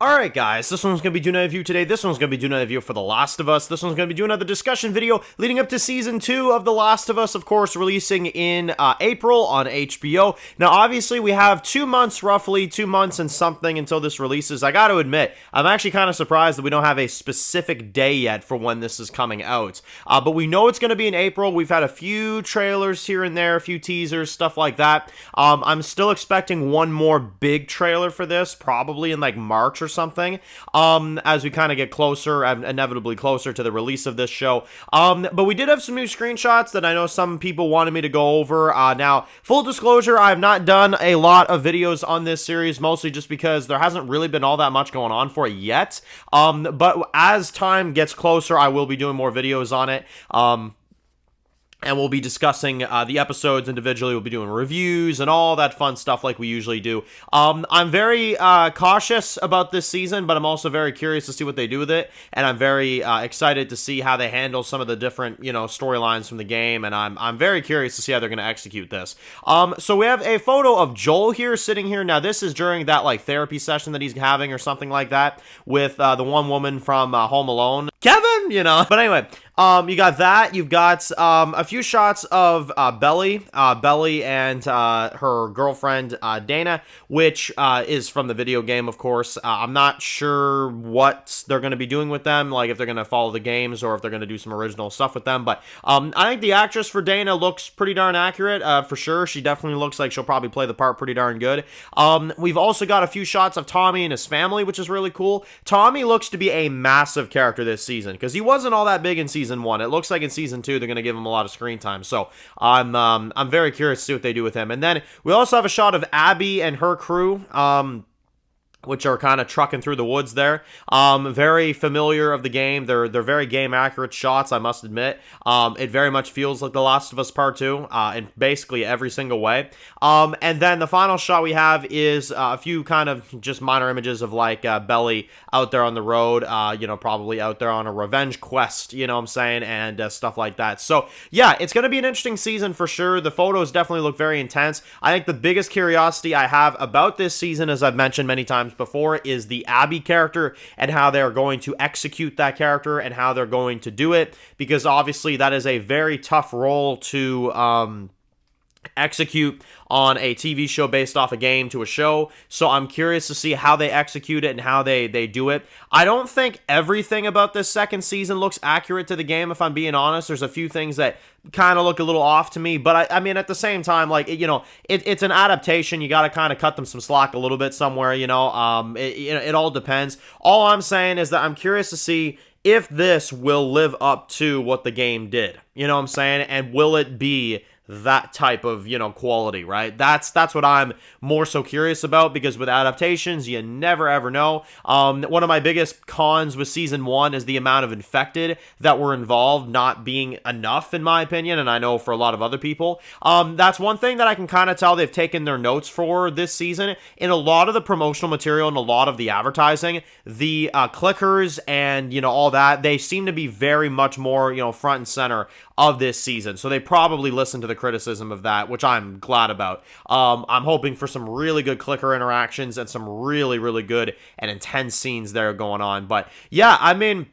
Alright guys, this one's going to be doing a review today. This one's going to be doing a review for The Last of Us. This one's going to be doing another discussion video leading up to Season 2 of The Last of Us, of course, releasing in April on HBO. Now, obviously, we have 2 months, roughly 2 months and something until this releases. I got to admit, I'm actually kind of surprised that we don't have a specific day yet for when this is coming out. But we know it's going to be in April. We've had a few trailers here and there, a few teasers, stuff like that. I'm still expecting one more big trailer for this, probably in like March or something, as we kind of get closer, inevitably closer to the release of this show. But we did have some new screenshots that I know some people wanted me to go over. Now, full disclosure, I have not done a lot of videos on this series, mostly just because there hasn't really been all that much going on for it yet. But as time gets closer, I will be doing more videos on it. And we'll be discussing the episodes individually. We'll be doing reviews and all that fun stuff like we usually do. I'm very cautious about this season, but I'm also very curious to see what they do with it. And I'm very excited to see how they handle some of the different, storylines from the game. And I'm very curious to see how they're going to execute this. So we have a photo of Joel here, sitting here. Now, this is during that, therapy session that he's having or something like that with the one woman from Home Alone. Kevin, But anyway, you got that. You've got a few shots of Belly and her girlfriend Dana, which is from the video game, of course. I'm not sure what they're going to be doing with them, like if they're going to follow the games or if they're going to do some original stuff with them. But I think the actress for Dana looks pretty darn accurate, for sure. She definitely looks like she'll probably play the part pretty darn good. We've also got a few shots of Tommy and his family, which is really cool. Tommy looks to be a massive character this season, because he wasn't all that big in Season 1. It looks like in Season 2 they're going to give him a lot of screen time, so I'm very curious to see what they do with him. And then we also have a shot of Abby and her crew, which are kind of trucking through the woods there. Very familiar of the game. They're very game accurate shots, I must admit. It very much feels like The Last of Us Part 2 in basically every single way. And then the final shot we have is a few kind of just minor images of Belly out there on the road, probably out there on a revenge quest, you know what I'm saying, and stuff like that. So yeah, it's going to be an interesting season for sure. The photos definitely look very intense. I think the biggest curiosity I have about this season, as I've mentioned many times before, is the Abby character and how they're going to execute that character and how they're going to do it, because obviously that is a very tough role to execute on a TV show based off a game to a show. So I'm curious to see how they execute it and how they do it. I don't think everything about this second season looks accurate to the game, if I'm being honest. There's a few things that kind of look a little off to me, but I mean, at the same time, it's an adaptation. You got to kind of cut them some slack a little bit somewhere, it all depends. All I'm saying is that I'm curious to see if this will live up to what the game did, you know what I'm saying? And will it be that type of, quality, right? That's what I'm more so curious about, because with adaptations, you never ever know. One of my biggest cons with Season 1 is the amount of infected that were involved not being enough, in my opinion, and I know for a lot of other people. That's one thing that I can kind of tell they've taken their notes for this season. In a lot of the promotional material and a lot of the advertising, the clickers and, all that, they seem to be very much more, front and center of this season. So they probably listened to the criticism of that, which I'm glad about. I'm hoping for some really good clicker interactions and some really, really good and intense scenes there going on. But yeah, I mean,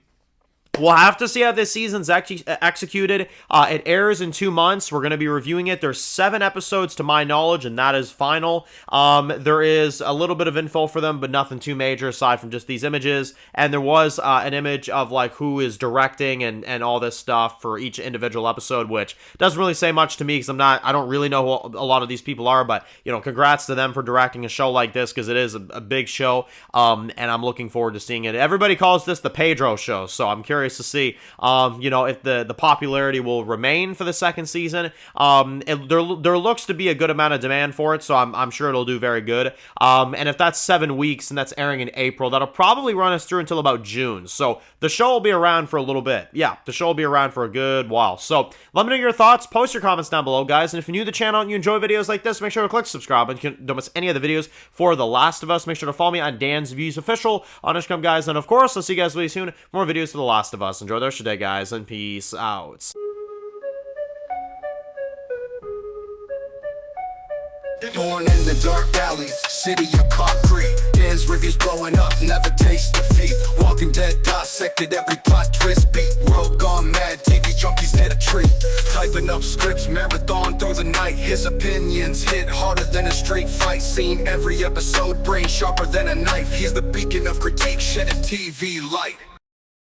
we'll have to see how this season's executed. It airs in 2 months. We're going to be reviewing it. There's 7 episodes to my knowledge, and that is final. There is a little bit of info for them, but nothing too major aside from just these images. And there was an image of who is directing and all this stuff for each individual episode, which doesn't really say much to me, because I don't really know who a lot of these people are. But congrats to them for directing a show like this, because it is a big show. And I'm looking forward to seeing it. Everybody calls this the Pedro show, so I'm curious to see, if the popularity will remain for the second season. There looks to be a good amount of demand for it, so I'm sure it'll do very good. And if that's 7 weeks and that's airing in April, that'll probably run us through until about June. So the show will be around for a little bit. Yeah, the show will be around for a good while. So let me know your thoughts. Post your comments down below, guys. And if you're new to the channel and you enjoy videos like this, make sure to click subscribe and don't miss any of the videos for The Last of Us. Make sure to follow me on Dan's Views Official on Instagram, guys. And of course, I'll see you guys really soon. More videos for The Last of Us. Enjoy the rest of your day, guys, and peace out. Born in the dark valleys, city of concrete. There's his reviews blowing up, never taste defeat. Walking Dead dissected every plot twist beat. World gone mad, TV junkies hit a treat. Typing up scripts, marathon through the night. His opinions hit harder than a street fight scene. Every episode, brain sharper than a knife. He's the beacon of critique, shedding TV light.